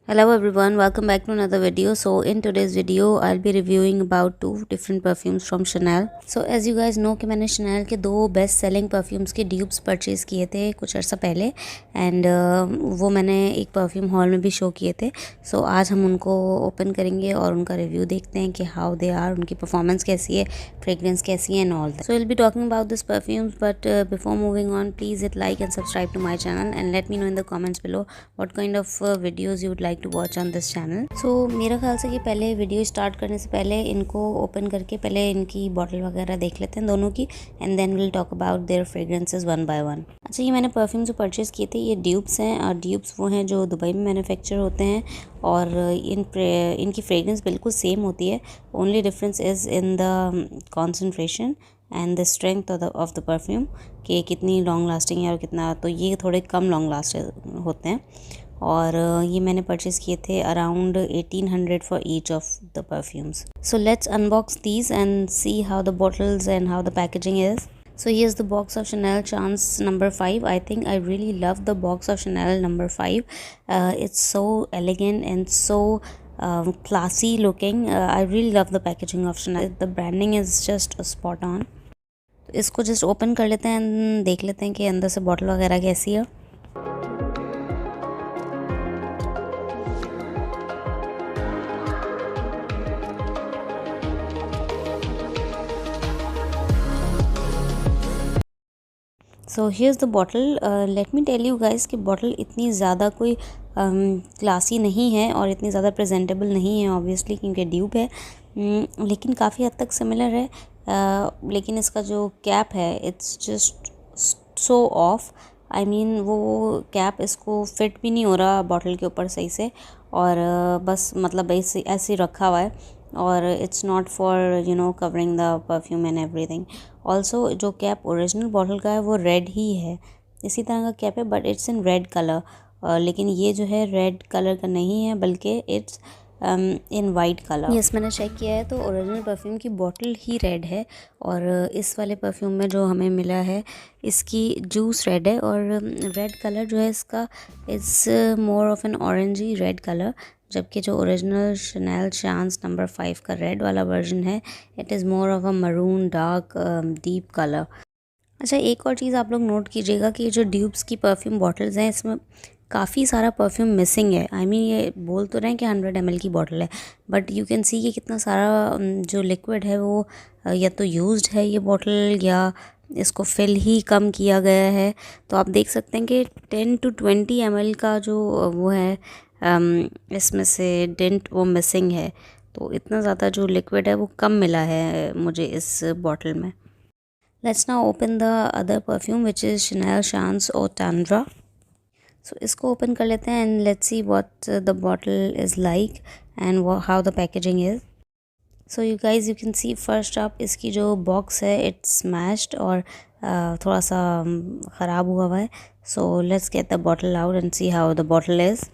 Hello everyone, welcome back to another video. So in today's video I'll be reviewing about two different perfumes from Chanel. So as you guys know कि मैंने Chanel के दो best selling perfumes के dupes purchase किए थे कुछ अर्सा पहले and वो मैंने एक परफ्यूम हॉल में भी शो किए थे. सो आज हम उनको ओपन करेंगे और उनका रिव्यू देखते हैं कि हाउ दे आर, उनकी परफॉर्मेंस कैसी है, फ्रेग्रेंस कैसी है and all that. So will be talking about this perfumes but before moving on please hit like and subscribe to my channel and let me know in the comments below what kind of videos you would like to watch on this channel. So मेरा ख्याल से कि पहले video start करने से पहले इनको open करके पहले इनकी बॉटल वगैरह देख लेते हैं दोनों की and then will talk about their fragrances one by one. अच्छा, ये मैंने परफ्यूम जो परचेज़ किए थे ये ड्यूप्स हैं और ड्यूप्स वो हैं जो दुबई में मैन्युफैक्चर होते हैं और इनकी फ्रेग्रेंस बिल्कुल सेम होती है. Only difference is in the concentration and the strength of the perfume कि कितनी लॉन्ग लास्टिंग है और कितना, तो ये थोड़े कम लॉन्ग लास्ट होते हैं. और ये मैंने परचेज़ किए थे around 1800 for each of the perfumes. So let's unbox these and see how the bottles and how the packaging is. So here's the box of Chanel Chance number 5. I think I really love the box of Chanel number 5. It's so elegant and so classy looking. I really love the packaging of Chanel. The branding is just spot on. तो इसको just open कर लेते हैं, देख लेते हैं कि अंदर से बॉटल वगैरह कैसी है. So here's the bottle. Let me tell you guys कि बॉटल इतनी ज़्यादा कोई क्लासी नहीं है और इतनी ज़्यादा प्रेजेंटेबल नहीं है ऑब्वियसली क्योंकि ड्यूब है, लेकिन काफ़ी हद तक सिमिलर है. लेकिन इसका जो कैप है it's just so of. I mean वो कैप इसको फिट भी नहीं हो रहा बॉटल के ऊपर सही से और बस मतलब ऐसे ऐसे रखा हुआ है और it's not for covering the perfume and everything. Also जो कैप ओरिजिनल बॉटल का है वो रेड ही है, इसी तरह का कैप है but it's in red colour. लेकिन ये जो है रेड कलर का नहीं है बल्कि it's in white colour. Yes, मैंने चेक किया है तो ओरिजिनल परफ्यूम की बॉटल ही रेड है और इस वाले परफ्यूम में जो हमें मिला है इसकी जूस रेड है और रेड कलर जो है इसका it's more of an orangey red colour, जबकि जो ओरिजिनल शनेल चांस नंबर 5 का रेड वाला वर्जन है it is more of a maroon dark deep colour. अच्छा, एक और चीज़ आप लोग नोट कीजिएगा कि जो ड्यूब्स की परफ्यूम बॉटल्स हैं इसमें काफ़ी सारा परफ्यूम मिसिंग है. आई मीन ये बोल तो रहे हैं कि 100 ml की बॉटल है बट यू कैन सी कि कितना सारा जो लिक्विड है वो या तो यूज्ड है ये बॉटल या इसको फिल ही कम किया गया है. तो आप देख सकते हैं कि 10 to 20 ml का जो वो है इसमें से डेंट वो मिसिंग है. तो इतना ज़्यादा जो लिक्विड है वो कम मिला है मुझे इस बॉटल में. Let's now open the other perfume which is Chanel Chance और टैंड्रा. सो इसको ओपन कर लेते हैं and let's see what the bottle is like and how the packaging is. So you guys you can see first up इसकी जो box है it's smashed और थोड़ा सा ख़राब हुआ हुआ है. So let's get the bottle out and see how the bottle is.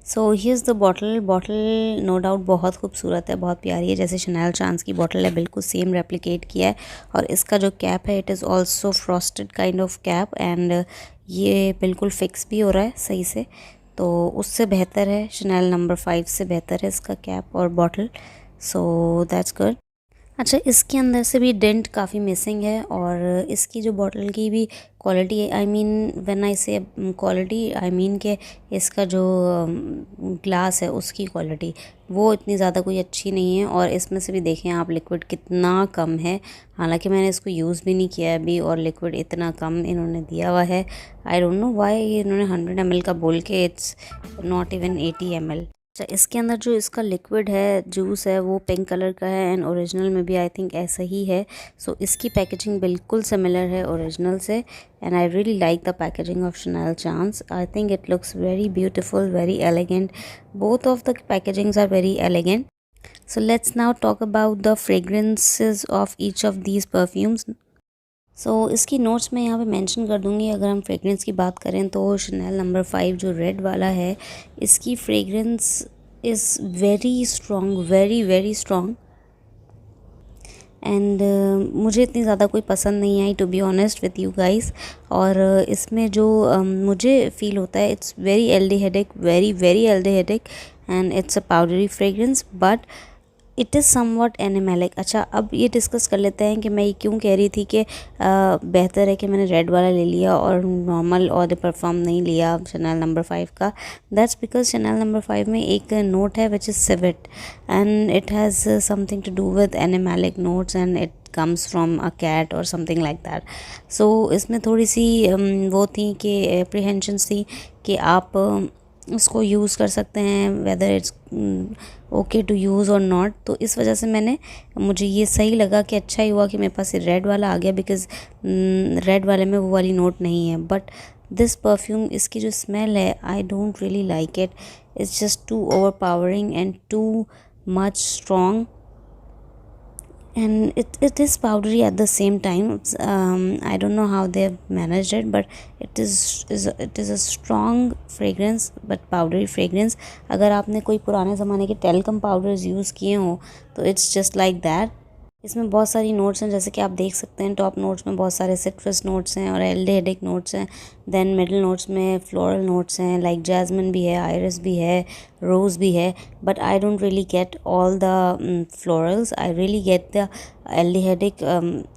So here's the bottle. Bottle no doubt बहुत खूबसूरत है, बहुत प्यारी है, जैसे शनेल चांस की बॉटल है बिल्कुल सेम रेप्लिकेट किया है. और इसका जो कैप है it is also frosted kind of cap and ये बिल्कुल फिक्स भी हो रहा है सही से. तो उससे बेहतर है, शनेल नंबर 5 से बेहतर है इसका कैप और बॉटल. So that's good. अच्छा, इसके अंदर से भी डेंट काफ़ी मिसिंग है और इसकी जो बॉटल की भी क्वालिटी है, आई मीन व्हेन आई से क्वालिटी आई मीन के इसका जो ग्लास है उसकी क्वालिटी वो इतनी ज़्यादा कोई अच्छी नहीं है. और इसमें से भी देखें आप लिक्विड कितना कम है, हालांकि मैंने इसको यूज़ भी नहीं किया है अभी और लिक्विड इतना कम इन्होंने दिया हुआ है. आई डोंट नो वाई इन्होंने 100 ml का बोल के इट्स नॉट इवन 80 ml. अच्छा, इसके अंदर जो इसका लिक्विड है जूस है वो पिंक कलर का है एंड ओरिजिनल में भी आई थिंक ऐसा ही है. सो इसकी पैकेजिंग बिल्कुल सिमिलर है ओरिजिनल से and I really like the packaging of Chanel Chance. I think it looks very beautiful, very elegant. Both of the packagings are very elegant. So let's now talk about the fragrances of each of these perfumes. इसकी notes मैं यहाँ पे mention कर दूँगी। अगर हम fragrance की बात करें तो शनेल नंबर 5 जो रेड वाला है, इसकी fragrance is very strong, very very strong. And मुझे इतनी ज़्यादा कोई पसंद नहीं आई, to be honest with you guys. और इसमें जो मुझे फ़ील होता है, it's very aldehydic, very very aldehydic, and it's a powdery fragrance, but it is somewhat animalic. अच्छा, अब ये डिस्कस कर लेते हैं कि मैं ये क्यों कह रही थी कि बेहतर है कि मैंने रेड वाला ले लिया और नॉर्मल और परफ्यूम नहीं लिया शनेल नंबर 5 का। दैट्स बिकॉज शनेल नंबर 5 में एक नोट है which is civet, and it has something to do with animalic notes, and it comes from a cat or something like that. So इसमें थोड़ी सी वो थी कि apprehensions थी कि आप उसको यूज़ कर सकते हैं, whether it's okay to use और नॉट। तो इस वजह से मुझे ये सही लगा कि अच्छा ही हुआ कि मेरे पास ये रेड वाला आ गया, बिकॉज़ रेड वाले में वो वाली नोट नहीं है। बट दिस परफ्यूम, इसकी जो स्मेल है, I don't really like it. It's just too overpowering and too much strong, and it is powdery at the same time. I don't know how they have managed it, but it is a strong fragrance but powdery fragrance. अगर आपने कोई पुराने ज़माने के talcum powders use किए हो तो it's just like that. इसमें बहुत सारी नोट्स हैं, जैसे कि आप देख सकते हैं टॉप नोट्स में बहुत सारे सिट्रस नोट्स हैं और एल्डिहाइडिक नोट्स हैं। देन मिडिल नोट्स में फ्लोरल नोट्स हैं, लाइक जैस्मिन भी है, आयरिस भी है, रोज़ भी है। But I don't really get all the florals, I really get the aldehydic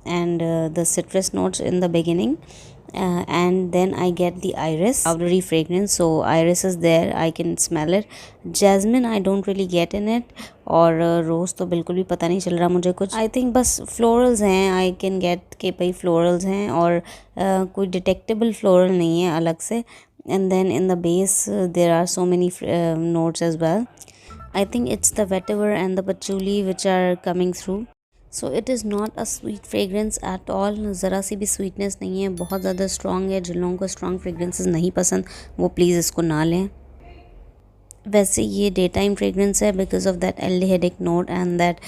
and the citrus notes in the beginning, and then I get the iris powdery fragrance. So iris is there, I can smell it. Jasmine I don't really get in it, और रोज़ तो बिल्कुल भी पता नहीं चल रहा मुझे कुछ। आई थिंक बस फ्लोरल्स हैं, आई कैन गेट के भाई फ्लोरल्स हैं, और कोई डिटेक्टेबल फ्लोरल नहीं है अलग से। And then in the base there are so many notes as well. I think it's the vetiver and the patchouli which are coming through. So it is not a sweet fragrance at all, ज़रा सी भी sweetness नहीं है, बहुत ज़्यादा strong है। जिन लोगों को strong fragrances नहीं पसंद वो प्लीज़ इसको ना लें। वैसे ये डे टाइम फ्रेगरेंस है because of that aldehydic note and that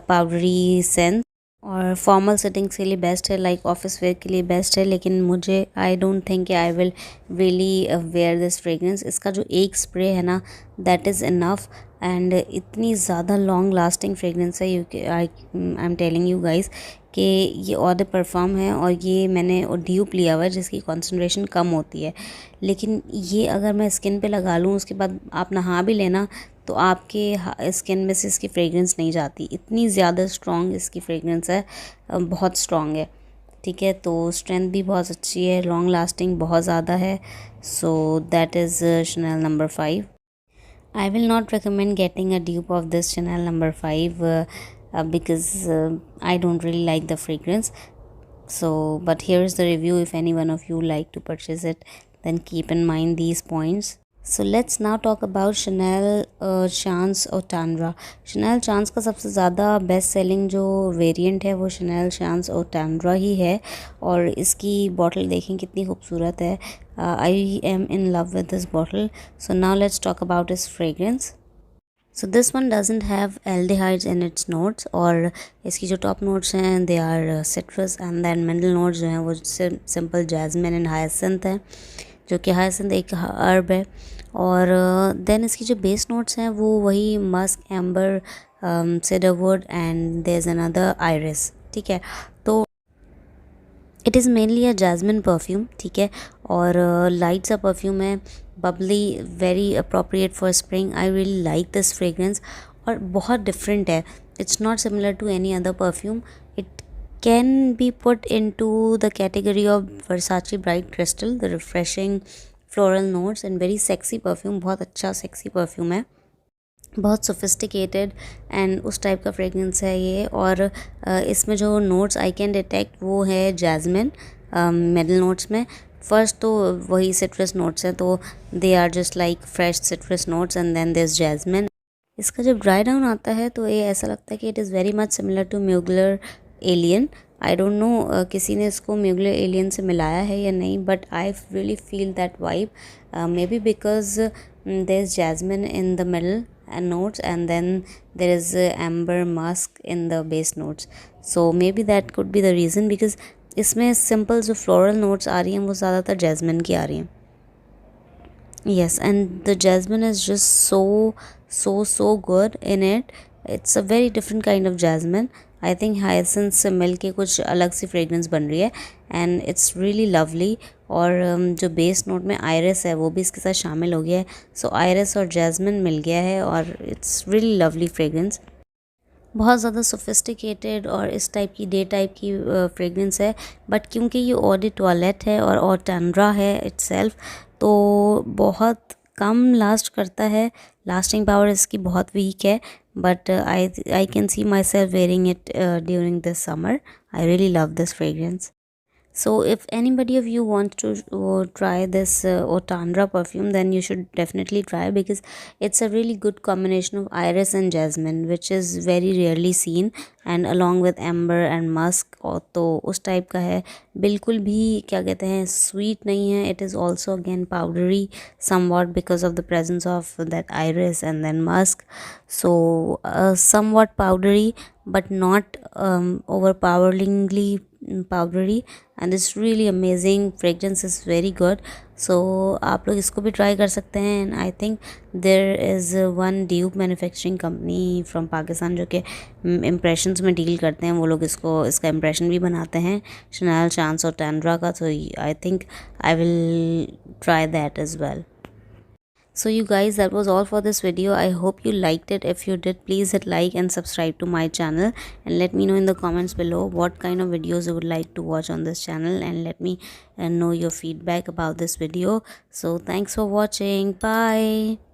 powdery sense, और फॉर्मल सेटिंग्स के लिए बेस्ट है, लाइक ऑफिस वेयर के लिए बेस्ट है। लेकिन मुझे I don't think I will really wear this fragrance. इसका जो एक स्प्रे है ना, दैट इज़ इनफ, एंड इतनी ज़्यादा लॉन्ग लास्टिंग फ्रेगरेंस है। I am telling you guys कि ये ऑड परफ्यूम है, और ये मैंने ड्यूप लिया हुआ है जिसकी कॉन्सेंट्रेशन कम होती है। लेकिन ये अगर मैं स्किन पे लगा लूँ, उसके बाद आप नहा भी लेना, तो आपके स्किन में से इसकी फ्रेगरेंस नहीं जाती। इतनी ज़्यादा स्ट्रॉन्ग इसकी फ्रेगरेंस है, बहुत स्ट्रॉन्ग है। ठीक है, तो स्ट्रेंथ भी बहुत अच्छी है, लॉन्ग लास्टिंग बहुत ज़्यादा है। So that is Chanel number 5. I will not recommend getting a dupe of this Chanel number 5 because I don't really like the fragrance. So, but here is the review. If any one of you like to purchase it, then keep in mind these points. So let's now talk about Chanel Chance और Tandra. Chanel Chance का सबसे ज़्यादा best selling जो variant है वो Chanel Chance और Tandra ही है, और इसकी बॉटल देखें कितनी खूबसूरत है। I am in love with this bottle. So now let's talk about its fragrance. So this one doesn't have aldehydes in its notes, और इसकी जो टॉप नोट्स हैं they are citrus, and then middle notes जो हैं वो simple jasmine and hyacinth है, जो कि hyacinth एक हर्ब है। और देन इसकी जो बेस नोट्स हैं वो वही musk, amber, cedarwood and there is another iris. ठीक है, तो it is mainly a jasmine perfume. ठीक है, और लाइट सा परफ्यूम है, bubbly, very appropriate for spring. I really like this fragrance, और बहुत डिफरेंट है। It's not similar to any other perfume. It can be put into the category of Versace Bright Crystal, the refreshing floral notes and very sexy perfume. बहुत अच्छा sexy perfume है, बहुत sophisticated and उस type का fragrance है ये। और इसमें जो नोट्स आई कैन डिटेक्ट वो है जैस्मिन मिडल नोट्स में। फर्स्ट तो वही सिट्रस नोट्स हैं, तो they are just like fresh citrus notes, and then there is jasmine. इसका जब ड्राई डाउन आता है तो ये ऐसा लगता है कि it is very much similar to Mugler Alien. I don't know किसी ने इसको म्यूगलर एलियन से मिलाया है या नहीं, but I really feel that vibe, may be because there is jasmine in the middle notes, and then there is amber musk in the base notes. So maybe that could be the reason, because इसमें simple जो floral notes आ रही हैं वो ज़्यादातर jasmine की आ रही हैं। Yes, and the jasmine is just so good in it. It's a very different kind of jasmine. I think hyacinth से मिल के कुछ अलग सी फ्रेगरेंस बन रही है एंड इट्स रियली लवली। और जो बेस नोट में आयरिस है वो भी इसके साथ शामिल हो गया है। सो आयरिस और जैस्मिन मिल गया है और इट्स रियली लवली फ्रेगरेंस। बहुत ज़्यादा सोफिस्टिकेटेड और इस टाइप की डे टाइप की फ्रेगरेंस है, बट क्योंकि ये ऑ डे टॉयलेट है और टैंड्रा है इट्सेल्फ, तो बहुत कम लास्ट करता है। लास्टिंग पावर इसकी बहुत वीक है, but I can see my self wearing it during this summer. I really love this fragrance. So if anybody of you wants to try this Otandra perfume, then you should definitely try, because it's a really good combination of iris and jasmine, which is very rarely seen, and along with amber and musk. और तो उस type का है, बिल्कुल भी क्या कहते हैं स्वीट नहीं है. it is also again powdery somewhat because of the presence of that iris and then musk. So somewhat powdery but not overpoweringly powdery, and it's really amazing. fragrance is very good. so आप लोग इसको भी try कर सकते हैं. And I think there is one dupe manufacturing company from Pakistan जो कि impressions में डील करते हैं. वो लोग इसका इम्प्रेशन भी बनाते हैं, शनेल, चांस और टैंड्रा का. तो I think I will try that as well. So you guys, that was all for this video. I hope you liked it. If you did, please hit like and subscribe to my channel, and let me know in the comments below what kind of videos you would like to watch on this channel, and let me know your feedback about this video. So thanks for watching. Bye.